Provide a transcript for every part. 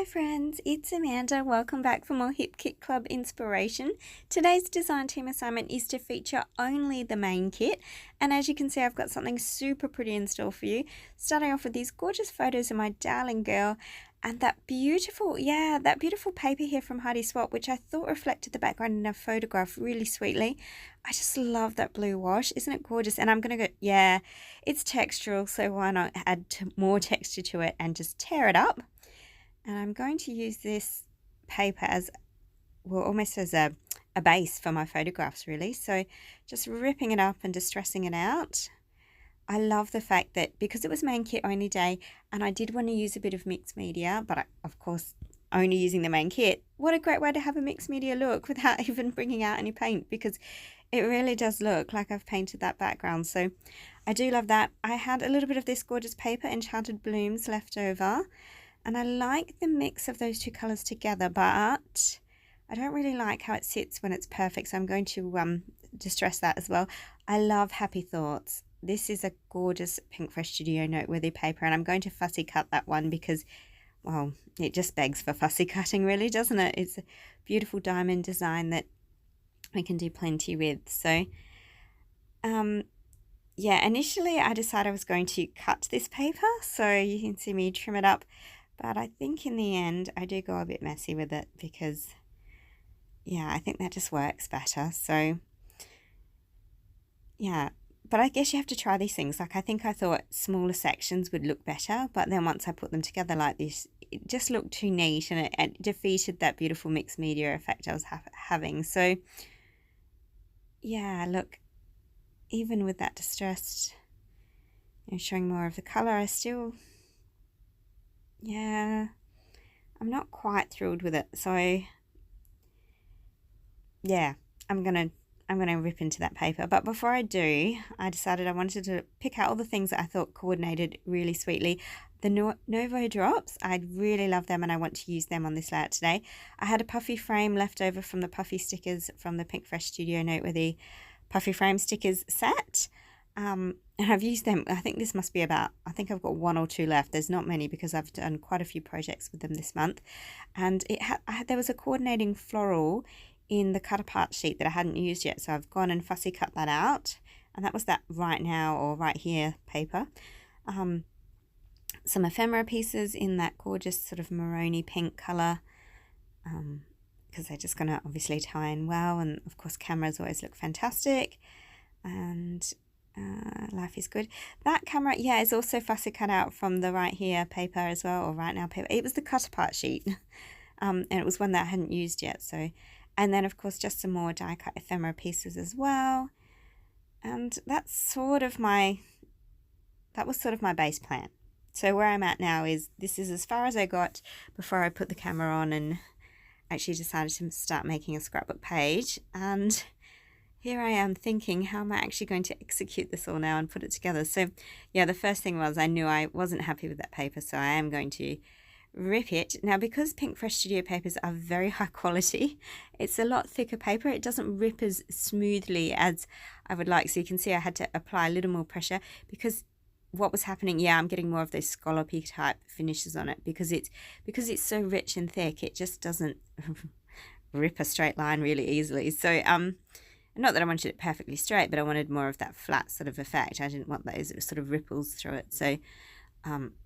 Hi friends, it's Amanda. Welcome back for more Hip Kit Club inspiration. Today's design team assignment is to feature only the main kit, and as you can see I've got something super pretty in store for you. Starting off with these gorgeous photos of my darling girl and that beautiful paper here from Hardy Swap, which I thought reflected the background in a photograph really sweetly. I just love that blue wash. Isn't it gorgeous? And I'm going to go, it's textural, so why not add more texture to it and just tear it up. And I'm going to use this paper as, well, almost as a base for my photographs, really. So just ripping it up and distressing it out. I love the fact that because it was main kit only day and I did want to use a bit of mixed media, but of course only using the main kit, what a great way to have a mixed media look without even bringing out any paint, because it really does look like I've painted that background. So I do love that. I had a little bit of this gorgeous paper, Enchanted Blooms, left over. And I like the mix of those two colours together, but I don't really like how it sits when it's perfect, so I'm going to distress that as well. I love Happy Thoughts. This is a gorgeous Pink Fresh Studio noteworthy paper, and I'm going to fussy cut that one because, well, it just begs for fussy cutting, really, doesn't it? It's a beautiful diamond design that we can do plenty with. So, yeah, initially I decided I was going to cut this paper, so you can see me trim it up. But I think in the end, I do go a bit messy with it because, yeah, I think that just works better. So, yeah, but I guess you have to try these things. Like, I think I thought smaller sections would look better, but then once I put them together like this, it just looked too neat and it defeated that beautiful mixed media effect I was having. So, yeah, look, even with that distressed, showing more of the colour, I still... yeah, I'm not quite thrilled with it. So yeah, I'm gonna rip into that paper. But before I do, I decided I wanted to pick out all the things that I thought coordinated really sweetly. The Novo drops, I really love them and I want to use them on this layout today. I had a puffy frame left over from the puffy stickers from the Pink Fresh Studio Noteworthy puffy frame stickers set. And I've used them. I think this must be about, I think I've got one or two left. There's not many because I've done quite a few projects with them this month. And there was a coordinating floral in the cut apart sheet that I hadn't used yet. So I've gone and fussy cut that out. And that was that right now or right here paper. Some ephemera pieces in that gorgeous sort of maroony pink colour. Because they're just going to obviously tie in well. And of course cameras always look fantastic. And... life is good. That camera, yeah, is also fussy cut out from the right here paper as well, or right now paper. It was the cut apart sheet, and it was one that I hadn't used yet. So, and then of course just some more die cut ephemera pieces as well. And that was sort of my base plan. So where I'm at now is this is as far as I got before I put the camera on and actually decided to start making a scrapbook page. And here I am thinking, how am I actually going to execute this all now and put it together? So yeah, the first thing was I knew I wasn't happy with that paper, so I am going to rip it. Now, because Pink Fresh Studio papers are very high quality, it's a lot thicker paper. It doesn't rip as smoothly as I would like. So you can see I had to apply a little more pressure because what was happening, yeah, I'm getting more of those scallopy type finishes on it because it's so rich and thick, it just doesn't rip a straight line really easily. So, not that I wanted it perfectly straight, but I wanted more of that flat sort of effect. I didn't want those sort of ripples through it. So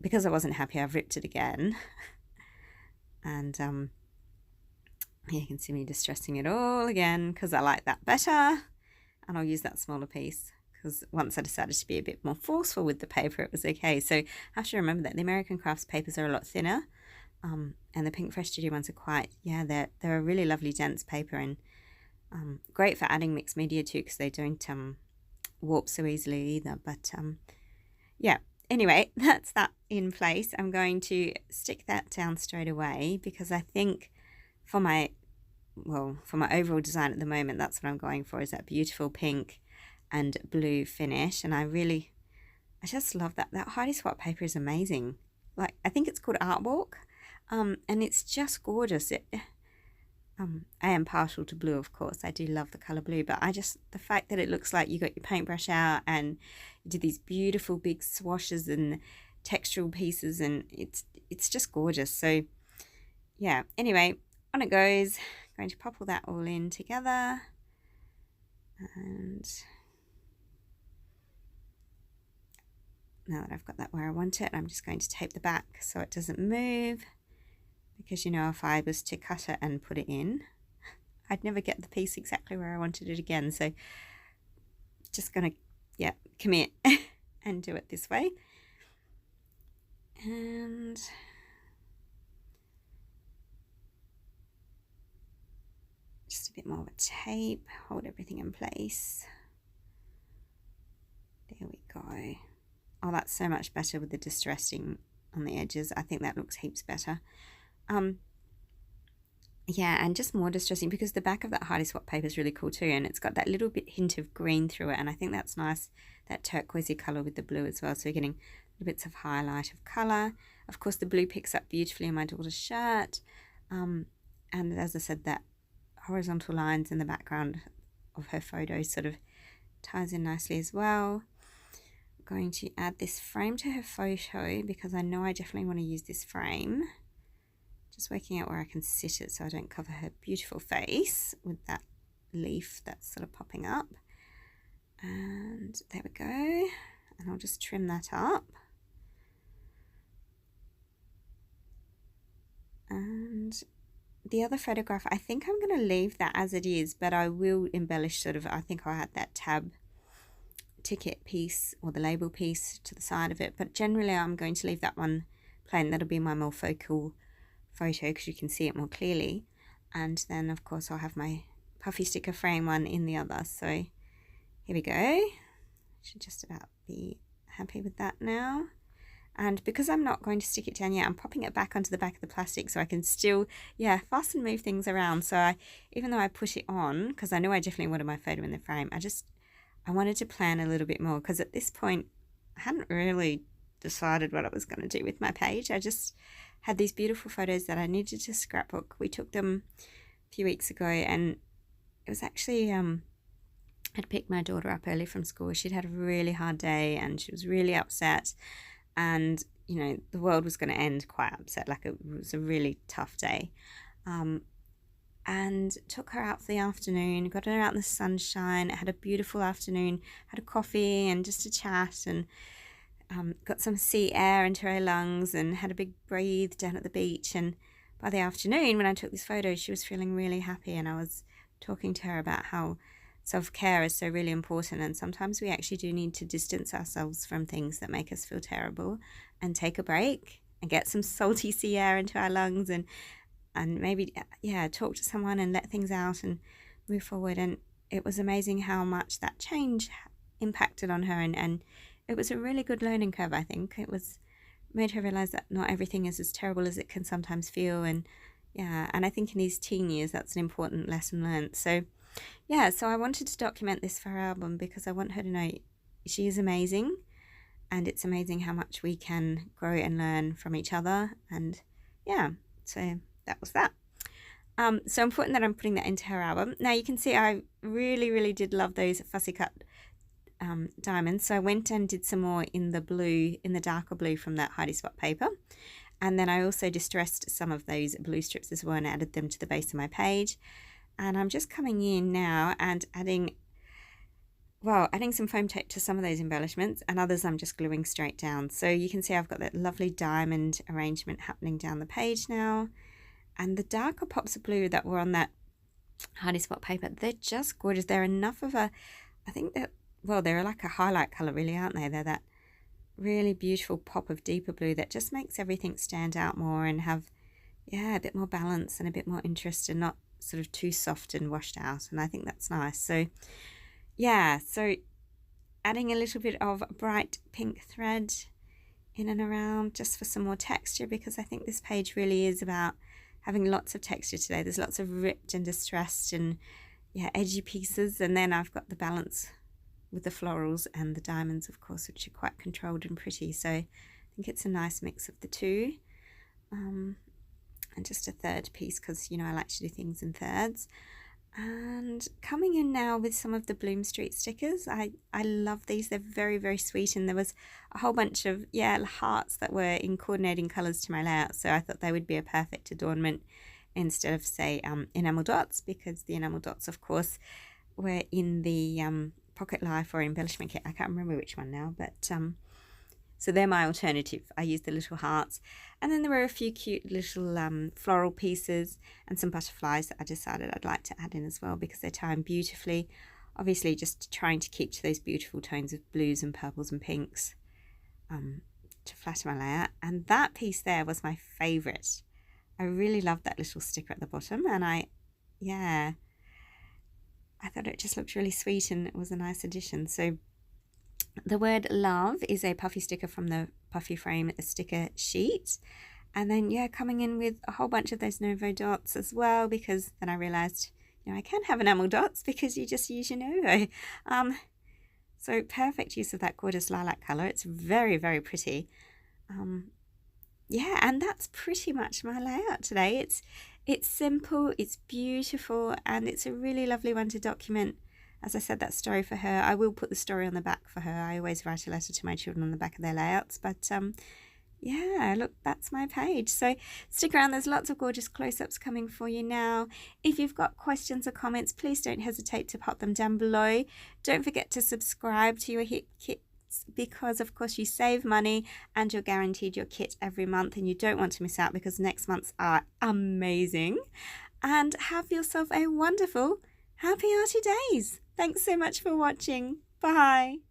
because I wasn't happy, I've ripped it again. And you can see me distressing it all again because I like that better. And I'll use that smaller piece because once I decided to be a bit more forceful with the paper, it was okay. So I have to remember that the American Crafts papers are a lot thinner. And the Pink Fresh Studio ones are quite, yeah, they're a really lovely dense paper and great for adding mixed media too because they don't warp so easily either. But yeah, anyway, that's that in place. I'm going to stick that down straight away because I think for my overall design at the moment, that's what I'm going for, is that beautiful pink and blue finish. And I just love that. That Hardy Swap paper is amazing. Like, I think it's called Art Walk, and it's just gorgeous. I am partial to blue, of course. I do love the colour blue, but the fact that it looks like you got your paintbrush out and you did these beautiful big swashes and textural pieces, and it's just gorgeous. So yeah, anyway, on it goes. I'm going to pop all that all in together. And now that I've got that where I want it, I'm just going to tape the back so it doesn't move, because you know, if I was to cut it and put it in, I'd never get the piece exactly where I wanted it again. So just gonna, yeah, commit and do it this way. And just a bit more of a tape, hold everything in place. There we go. Oh, that's so much better with the distressing on the edges. I think that looks heaps better. Yeah, and just more distressing because the back of that Hardy Swap paper is really cool too, and it's got that little bit hint of green through it, and I think that's nice, that turquoisey colour with the blue as well, so you're getting little bits of highlight of colour. Of course, the blue picks up beautifully in my daughter's shirt, and as I said, that horizontal lines in the background of her photo sort of ties in nicely as well. I'm going to add this frame to her photo because I know I definitely want to use this frame. Just working out where I can sit it so I don't cover her beautiful face with that leaf that's sort of popping up. And there we go. And I'll just trim that up. And the other photograph, I think I'm going to leave that as it is, but I will embellish sort of, I think I'll add that tab ticket piece or the label piece to the side of it. But generally I'm going to leave that one plain. That'll be my more focal photo because you can see it more clearly, and then of course I'll have my puffy sticker frame one in the other. So here we go. Should just about be happy with that now. And because I'm not going to stick it down yet, I'm popping it back onto the back of the plastic so I can still, yeah, fuss and move things around. So even though I put it on, because I know I definitely wanted my photo in the frame, I wanted to plan a little bit more, because at this point I hadn't really decided what I was going to do with my page. I just had these beautiful photos that I needed to scrapbook. We took them a few weeks ago, and it was actually, I'd picked my daughter up early from school. She'd had a really hard day and she was really upset, and you know, the world was going to end quite upset. Like, it was a really tough day. And took her out for the afternoon, got her out in the sunshine, had a beautiful afternoon, had a coffee and just a chat, and got some sea air into her lungs and had a big breathe down at the beach. And by the afternoon, when I took this photo, she was feeling really happy, and I was talking to her about how self-care is so really important, and sometimes we actually do need to distance ourselves from things that make us feel terrible and take a break and get some salty sea air into our lungs, and maybe, yeah, talk to someone and let things out and move forward. And it was amazing how much that change impacted on her, and it was a really good learning curve. I think it made her realize that not everything is as terrible as it can sometimes feel. And yeah, and I think in these teen years that's an important lesson learned. So yeah, so I wanted to document this for her album because I want her to know she is amazing, and it's amazing how much we can grow and learn from each other. And yeah, so that was that. So important that I'm putting that into her album. Now you can see I really did love those fussy cut diamonds, so I went and did some more in the blue, in the darker blue from that Hardy Swap paper, and then I also distressed some of those blue strips as well and added them to the base of my page. And I'm just coming in now and adding some foam tape to some of those embellishments, and others I'm just gluing straight down. So you can see I've got that lovely diamond arrangement happening down the page now. And the darker pops of blue that were on that Hardy Swap paper, they're just gorgeous. They're enough of a, I think that, well, they're like a highlight colour really, aren't they? They're that really beautiful pop of deeper blue that just makes everything stand out more and have, yeah, a bit more balance and a bit more interest, and not sort of too soft and washed out. And I think that's nice. So yeah, so adding a little bit of bright pink thread in and around just for some more texture, because I think this page really is about having lots of texture today. There's lots of ripped and distressed and, yeah, edgy pieces, and then I've got the balance with the florals and the diamonds, of course, which are quite controlled and pretty. So I think it's a nice mix of the two. And just a third piece because, you know, I like to do things in thirds. And coming in now with some of the Bloom Street stickers. I love these. They're very, very sweet. And there was a whole bunch of, hearts that were in coordinating colours to my layout. So I thought they would be a perfect adornment instead of, say, enamel dots, because the enamel dots, of course, were in the Pocket Life or embellishment kit. I can't remember which one now, but so they're my alternative. I used the little hearts, and then there were a few cute little floral pieces and some butterflies that I decided I'd like to add in as well, because they tie in beautifully. Obviously just trying to keep to those beautiful tones of blues and purples and pinks to flatter my layout. And that piece there was my favourite. I really loved that little sticker at the bottom, and I thought it just looked really sweet and it was a nice addition. So the word love is a puffy sticker from the Puffy Frame sticker sheet. And then, coming in with a whole bunch of those Novo dots as well, because then I realised, I can have enamel dots because you just use your Novo. So perfect use of that gorgeous lilac colour. It's very, very pretty. And that's pretty much my layout today. It's simple, it's beautiful, and it's a really lovely one to document, as I said, that story for her. I will put the story on the back for her. I always write a letter to my children on the back of their layouts. But look, that's my page. So stick around. There's lots of gorgeous close-ups coming for you now. If you've got questions or comments, please don't hesitate to pop them down below. Don't forget to subscribe to your hit kits, because of course you save money and you're guaranteed your kit every month, and you don't want to miss out because next month's are amazing. And have yourself a wonderful, happy Arty days. Thanks so much for watching. Bye.